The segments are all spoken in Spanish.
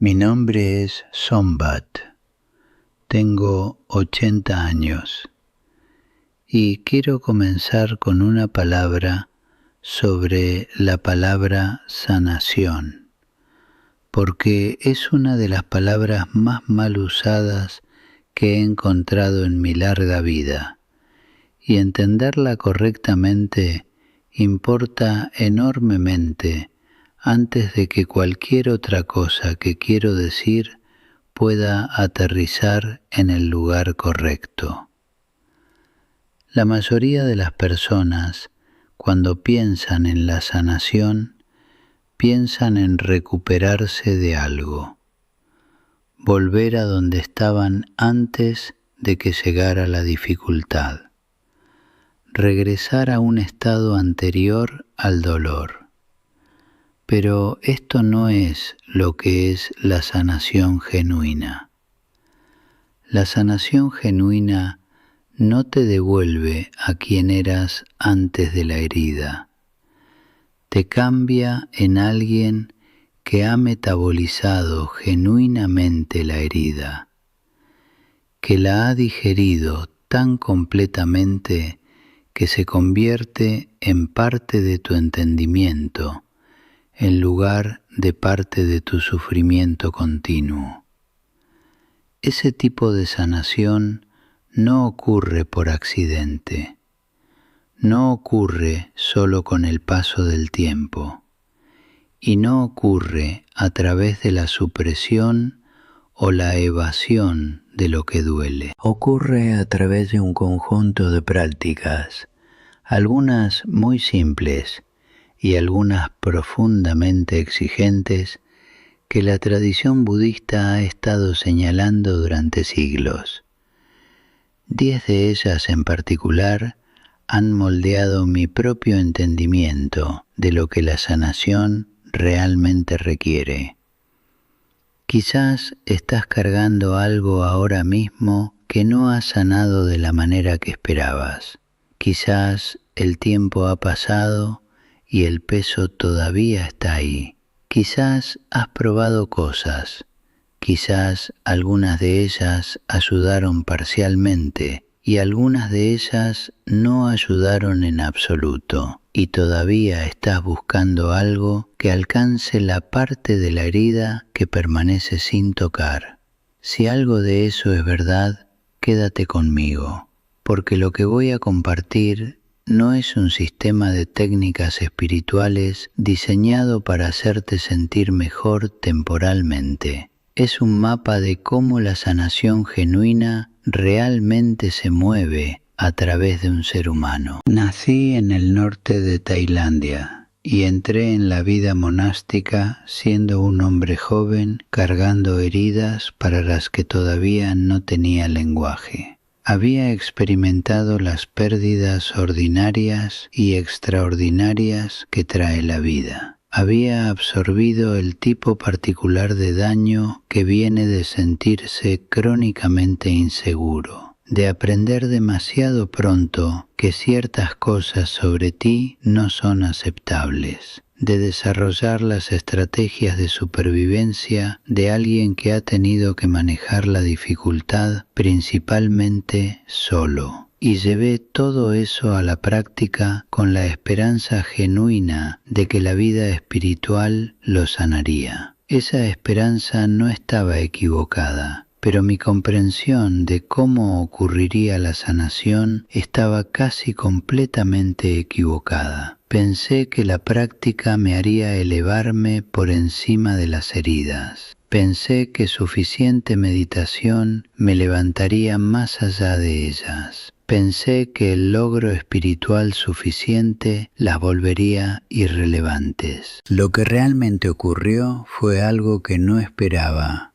Mi nombre es Sombat, tengo 80 años y quiero comenzar con una palabra sobre la palabra sanación, porque es una de las palabras más mal usadas que he encontrado en mi larga vida, y entenderla correctamente importa enormemente antes de que cualquier otra cosa que quiero decir pueda aterrizar en el lugar correcto. La mayoría de las personas, cuando piensan en la sanación, piensan en recuperarse de algo, volver a donde estaban antes de que llegara la dificultad, regresar a un estado anterior al dolor. Pero esto no es lo que es la sanación genuina. La sanación genuina no te devuelve a quien eras antes de la herida. Te cambia en alguien que ha metabolizado genuinamente la herida, que la ha digerido tan completamente que se convierte en parte de tu entendimiento, en lugar de parte de tu sufrimiento continuo. Ese tipo de sanación no ocurre por accidente, no ocurre solo con el paso del tiempo, y no ocurre a través de la supresión o la evasión de lo que duele. Ocurre a través de un conjunto de prácticas, algunas muy simples, y algunas profundamente exigentes que la tradición budista ha estado señalando durante siglos. 10 de ellas en particular han moldeado mi propio entendimiento de lo que la sanación realmente requiere. Quizás estás cargando algo ahora mismo que no has sanado de la manera que esperabas. Quizás el tiempo ha pasado y el peso todavía está ahí. Quizás has probado cosas, quizás algunas de ellas ayudaron parcialmente y algunas de ellas no ayudaron en absoluto, y todavía estás buscando algo que alcance la parte de la herida que permanece sin tocar. Si algo de eso es verdad, quédate conmigo, porque lo que voy a compartir no es un sistema de técnicas espirituales diseñado para hacerte sentir mejor temporalmente. Es un mapa de cómo la sanación genuina realmente se mueve a través de un ser humano. Nací en el norte de Tailandia y entré en la vida monástica siendo un hombre joven cargando heridas para las que todavía no tenía lenguaje. Había experimentado las pérdidas ordinarias y extraordinarias que trae la vida. Había absorbido el tipo particular de daño que viene de sentirse crónicamente inseguro, de aprender demasiado pronto que ciertas cosas sobre ti no son aceptables, de desarrollar las estrategias de supervivencia de alguien que ha tenido que manejar la dificultad principalmente solo. Y llevé todo eso a la práctica con la esperanza genuina de que la vida espiritual lo sanaría. Esa esperanza no estaba equivocada, pero mi comprensión de cómo ocurriría la sanación estaba casi completamente equivocada. Pensé que la práctica me haría elevarme por encima de las heridas. Pensé que suficiente meditación me levantaría más allá de ellas. Pensé que el logro espiritual suficiente las volvería irrelevantes. Lo que realmente ocurrió fue algo que no esperaba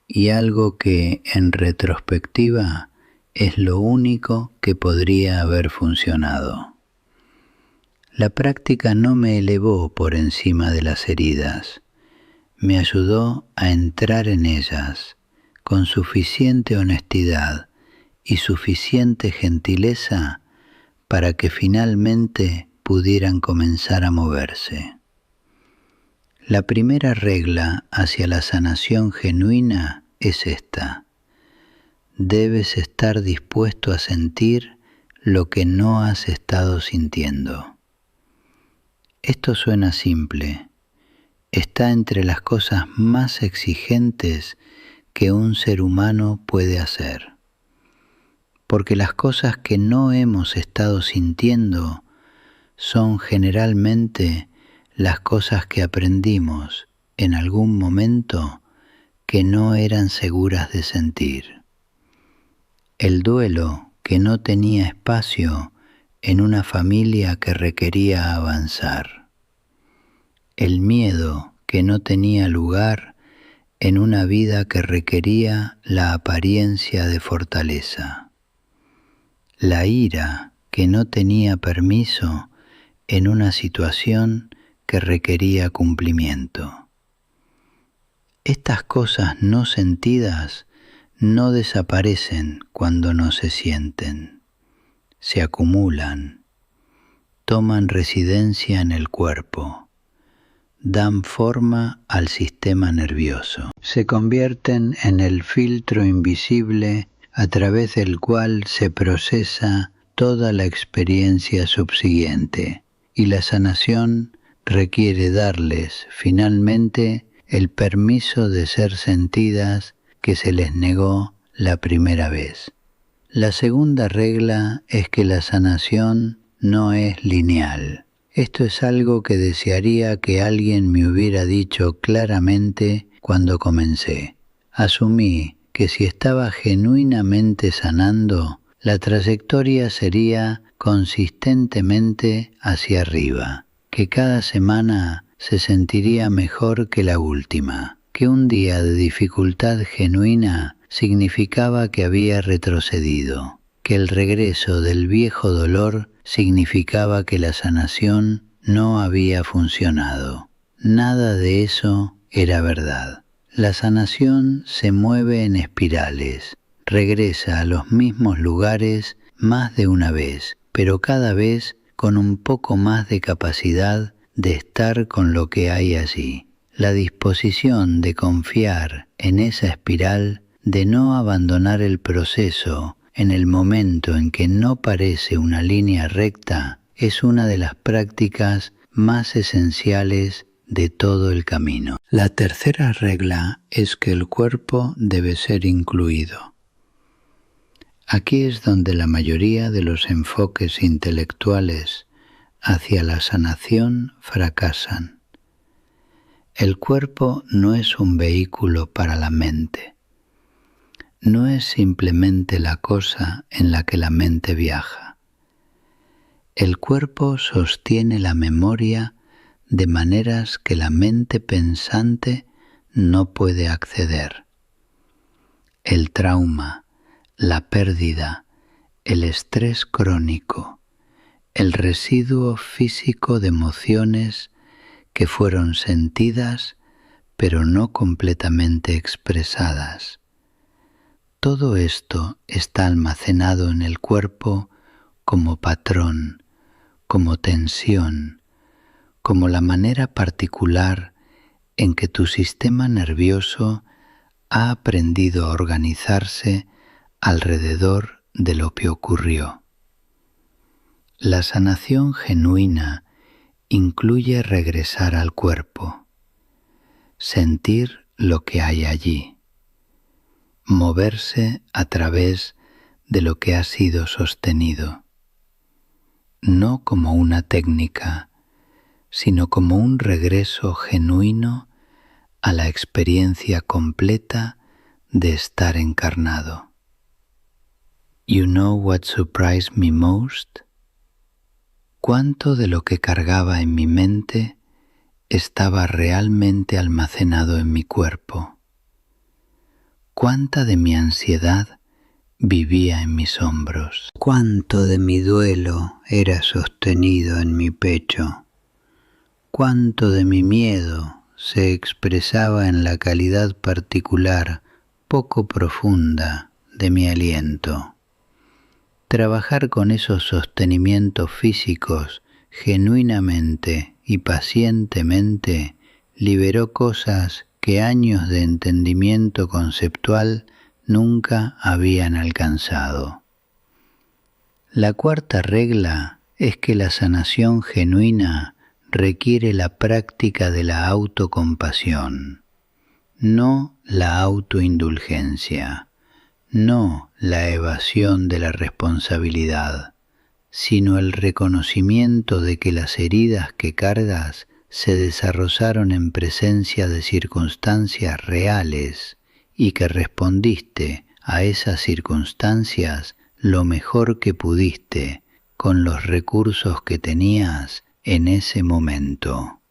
y algo que, en retrospectiva, es lo único que podría haber funcionado. La práctica no me elevó por encima de las heridas. Me ayudó a entrar en ellas con suficiente honestidad y suficiente gentileza para que finalmente pudieran comenzar a moverse. La primera regla hacia la sanación genuina es esta: debes estar dispuesto a sentir lo que no has estado sintiendo. Esto suena simple. Está entre las cosas más exigentes que un ser humano puede hacer. Porque las cosas que no hemos estado sintiendo son generalmente las cosas que aprendimos en algún momento que no eran seguras de sentir. El duelo que no tenía espacio en una familia que requería avanzar. El miedo que no tenía lugar en una vida que requería la apariencia de fortaleza. La ira que no tenía permiso en una situación que requería cumplimiento. Estas cosas no sentidas no desaparecen cuando no se sienten. Se acumulan, toman residencia en el cuerpo, dan forma al sistema nervioso. Se convierten en el filtro invisible a través del cual se procesa toda la experiencia subsiguiente, y la sanación requiere darles finalmente el permiso de ser sentidas que se les negó la primera vez. La segunda regla es que la sanación no es lineal. Esto es algo que desearía que alguien me hubiera dicho claramente cuando comencé. Asumí que si estaba genuinamente sanando, la trayectoria sería consistentemente hacia arriba, que cada semana se sentiría mejor que la última, que un día de dificultad genuina significaba que había retrocedido, que el regreso del viejo dolor significaba que la sanación no había funcionado. Nada de eso era verdad. La sanación se mueve en espirales, regresa a los mismos lugares más de una vez, pero cada vez con un poco más de capacidad de estar con lo que hay allí. La disposición de confiar en esa espiral, de no abandonar el proceso en el momento en que no parece una línea recta, es una de las prácticas más esenciales de todo el camino. La tercera regla es que el cuerpo debe ser incluido. Aquí es donde la mayoría de los enfoques intelectuales hacia la sanación fracasan. El cuerpo no es un vehículo para la mente. No es simplemente la cosa en la que la mente viaja. El cuerpo sostiene la memoria de maneras que la mente pensante no puede acceder. El trauma, la pérdida, el estrés crónico, el residuo físico de emociones que fueron sentidas pero no completamente expresadas. Todo esto está almacenado en el cuerpo como patrón, como tensión, como la manera particular en que tu sistema nervioso ha aprendido a organizarse alrededor de lo que ocurrió. La sanación genuina incluye regresar al cuerpo, sentir lo que hay allí, moverse a través de lo que ha sido sostenido, no como una técnica, sino como un regreso genuino a la experiencia completa de estar encarnado. You know what surprised me most? ¿Cuánto de lo que cargaba en mi mente estaba realmente almacenado en mi cuerpo? ¿Cuánta de mi ansiedad vivía en mis hombros? ¿Cuánto de mi duelo era sostenido en mi pecho? ¿Cuánto de mi miedo se expresaba en la calidad particular, poco profunda, de mi aliento? Trabajar con esos sostenimientos físicos genuinamente y pacientemente liberó cosas que años de entendimiento conceptual nunca habían alcanzado. La cuarta regla es que la sanación genuina requiere la práctica de la autocompasión, no la autoindulgencia, no la evasión de la responsabilidad, sino el reconocimiento de que las heridas que cargas se desarrollaron en presencia de circunstancias reales y que respondiste a esas circunstancias lo mejor que pudiste con los recursos que tenías en ese momento.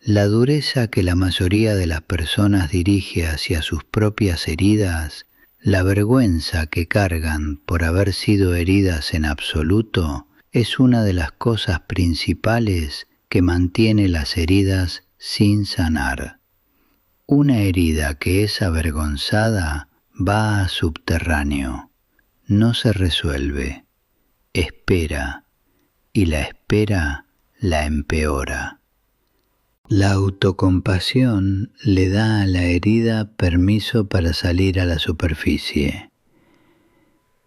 La dureza que la mayoría de las personas dirige hacia sus propias heridas, la vergüenza que cargan por haber sido heridas en absoluto, es una de las cosas principales que mantiene las heridas sin sanar. Una herida que es avergonzada va a subterráneo, no se resuelve, espera, y la espera la empeora. La autocompasión le da a la herida permiso para salir a la superficie,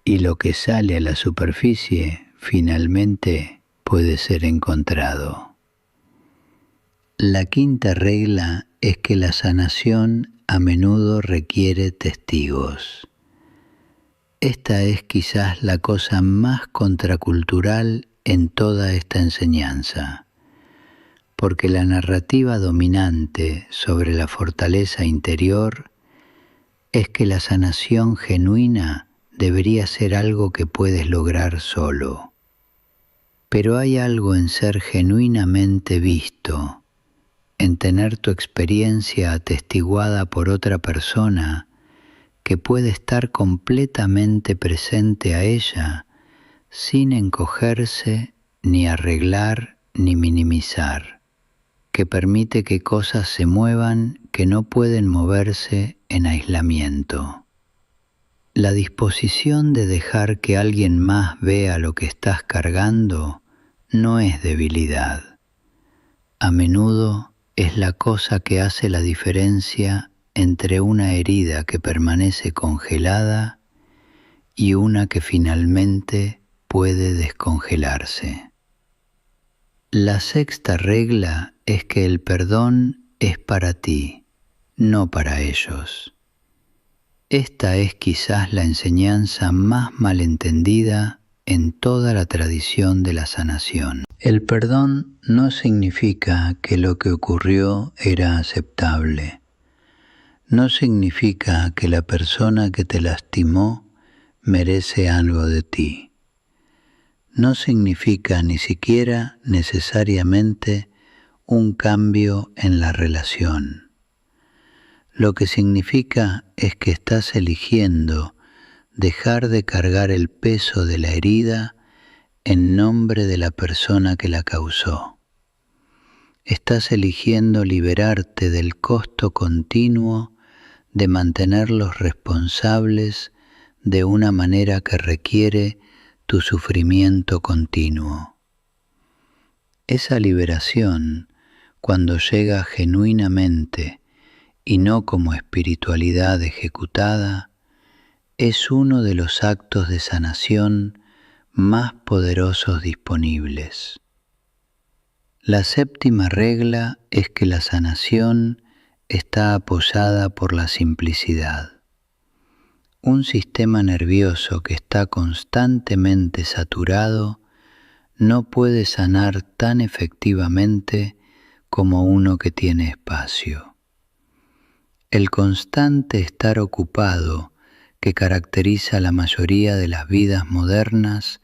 y lo que sale a la superficie finalmente puede ser encontrado. La quinta regla es que la sanación a menudo requiere testigos. Esta es quizás la cosa más contracultural en toda esta enseñanza, porque la narrativa dominante sobre la fortaleza interior es que la sanación genuina debería ser algo que puedes lograr solo. Pero hay algo en ser genuinamente visto, en tener tu experiencia atestiguada por otra persona que puede estar completamente presente a ella sin encogerse, ni arreglar, ni minimizar, que permite que cosas se muevan que no pueden moverse en aislamiento. La disposición de dejar que alguien más vea lo que estás cargando no es debilidad. A menudo es la cosa que hace la diferencia entre una herida que permanece congelada y una que finalmente puede descongelarse. La sexta regla es que el perdón es para ti, no para ellos. Esta es quizás la enseñanza más malentendida en toda la tradición de la sanación. El perdón no significa que lo que ocurrió era aceptable. No significa que la persona que te lastimó merece algo de ti. No significa ni siquiera necesariamente un cambio en la relación. Lo que significa es que estás eligiendo dejar de cargar el peso de la herida en nombre de la persona que la causó. Estás eligiendo liberarte del costo continuo de mantenerlos responsables de una manera que requiere tu sufrimiento continuo. Esa liberación, cuando llega genuinamente y no como espiritualidad ejecutada, es uno de los actos de sanación más poderosos disponibles. La séptima regla es que la sanación está apoyada por la simplicidad. Un sistema nervioso que está constantemente saturado no puede sanar tan efectivamente como uno que tiene espacio. El constante estar ocupado que caracteriza la mayoría de las vidas modernas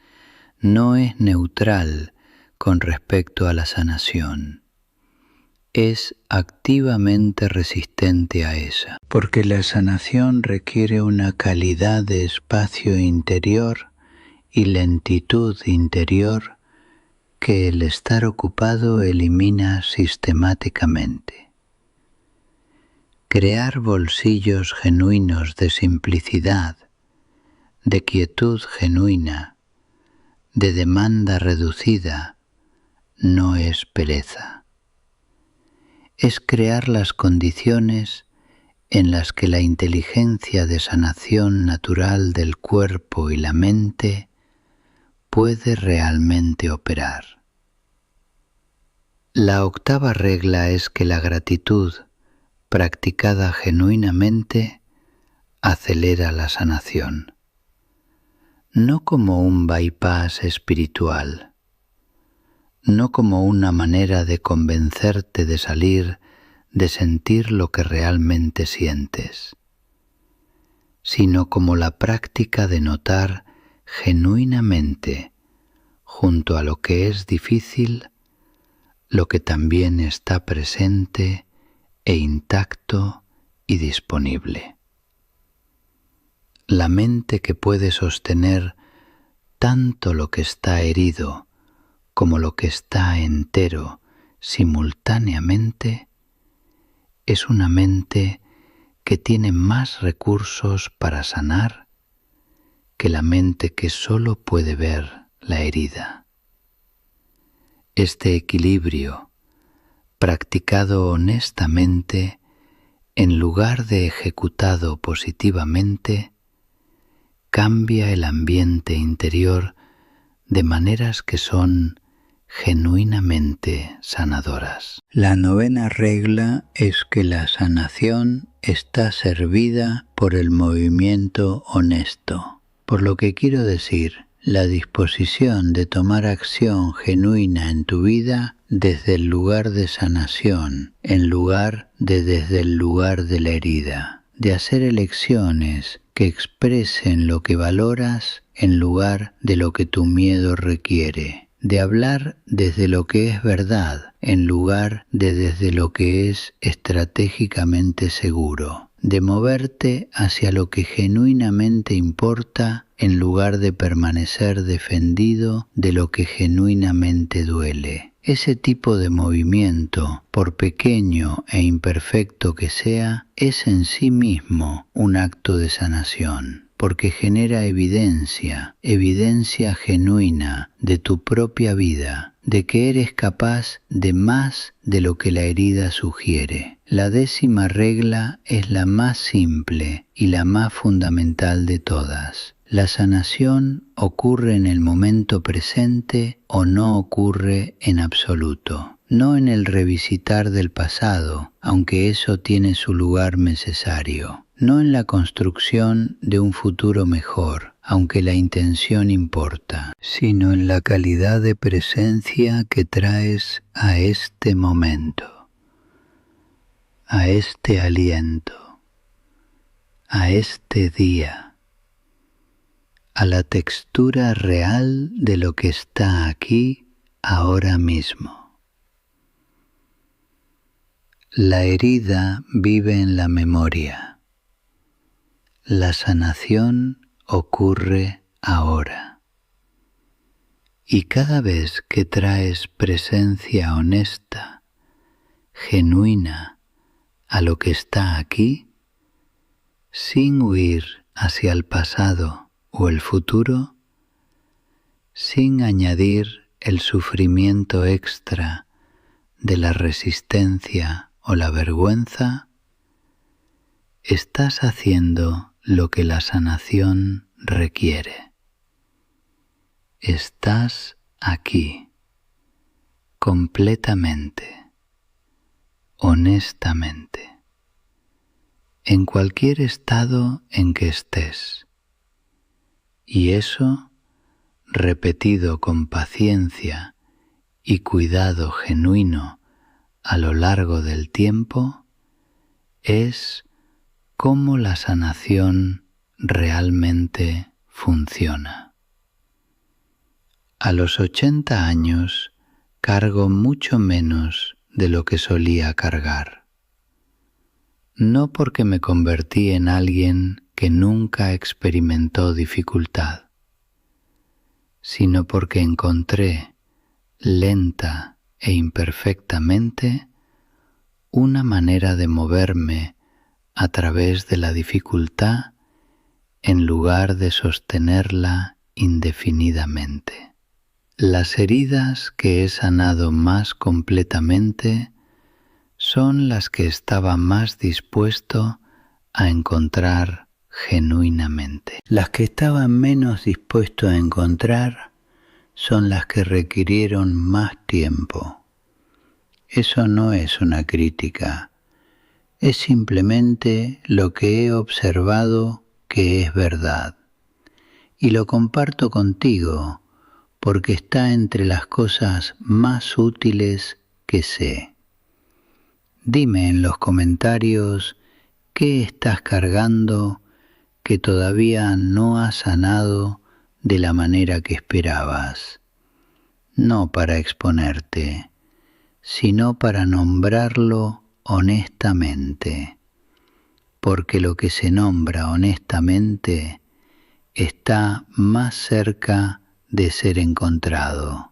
no es neutral con respecto a la sanación. Es activamente resistente a ella, porque la sanación requiere una calidad de espacio interior y lentitud interior que el estar ocupado elimina sistemáticamente. Crear bolsillos genuinos de simplicidad, de quietud genuina, de demanda reducida, no es pereza. es crear las condiciones en las que la inteligencia de sanación natural del cuerpo y la mente puede realmente operar. La octava regla es que la gratitud, practicada genuinamente, acelera la sanación. No como un bypass espiritual, no como una manera de convencerte de salir de sentir lo que realmente sientes, sino como la práctica de notar genuinamente, junto a lo que es difícil, lo que también está presente e intacto y disponible. La mente que puede sostener tanto lo que está herido como lo que está entero simultáneamente es una mente que tiene más recursos para sanar que la mente que solo puede ver la herida. Este equilibrio, practicado honestamente en lugar de ejecutado positivamente, cambia el ambiente interior de maneras que son genuinamente sanadoras. La novena regla es que la sanación está servida por el movimiento honesto. Por lo que quiero decir, la disposición de tomar acción genuina en tu vida desde el lugar de sanación, en lugar de desde el lugar de la herida, de hacer elecciones que expresen lo que valoras en lugar de lo que tu miedo requiere, de hablar desde lo que es verdad en lugar de desde lo que es estratégicamente seguro, de moverte hacia lo que genuinamente importa en lugar de permanecer defendido de lo que genuinamente duele. Ese tipo de movimiento, por pequeño e imperfecto que sea, es en sí mismo un acto de sanación, porque genera evidencia genuina de tu propia vida, de que eres capaz de más de lo que la herida sugiere. La 10ª regla es la más simple y la más fundamental de todas. La sanación ocurre en el momento presente o no ocurre en absoluto. No en el revisitar del pasado, aunque eso tiene su lugar necesario. No en la construcción de un futuro mejor, aunque la intención importa, sino en la calidad de presencia que traes a este momento, a este aliento, a este día, a la textura real de lo que está aquí ahora mismo. La herida vive en la memoria. La sanación ocurre ahora. Y cada vez que traes presencia honesta, genuina, a lo que está aquí, sin huir hacia el pasado o el futuro, sin añadir el sufrimiento extra de la resistencia o la vergüenza, estás haciendo lo que la sanación requiere. Estás aquí, completamente, honestamente, en cualquier estado en que estés. Y eso, repetido con paciencia y cuidado genuino a lo largo del tiempo, es cómo la sanación realmente funciona. A los 80 años cargo mucho menos de lo que solía cargar. No porque me convertí en alguien que nunca experimentó dificultad, sino porque encontré, lenta e imperfectamente, una manera de moverme a través de la dificultad en lugar de sostenerla indefinidamente. Las heridas que he sanado más completamente son las que estaba más dispuesto a encontrar genuinamente. Las que estaba menos dispuesto a encontrar son las que requirieron más tiempo. Eso no es una crítica, es simplemente lo que he observado que es verdad. Y lo comparto contigo porque está entre las cosas más útiles que sé. Dime en los comentarios qué estás cargando que todavía no has sanado de la manera que esperabas. No para exponerte, sino para nombrarlo honestamente, porque lo que se nombra honestamente está más cerca de ser encontrado,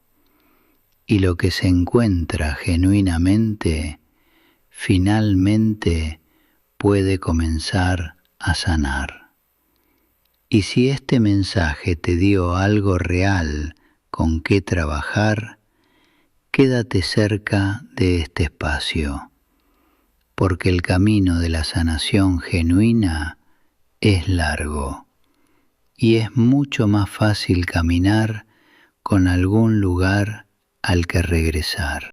y lo que se encuentra genuinamente, finalmente puede comenzar a sanar. Y si este mensaje te dio algo real con qué trabajar, quédate cerca de este espacio, porque el camino de la sanación genuina es largo y es mucho más fácil caminar con algún lugar al que regresar.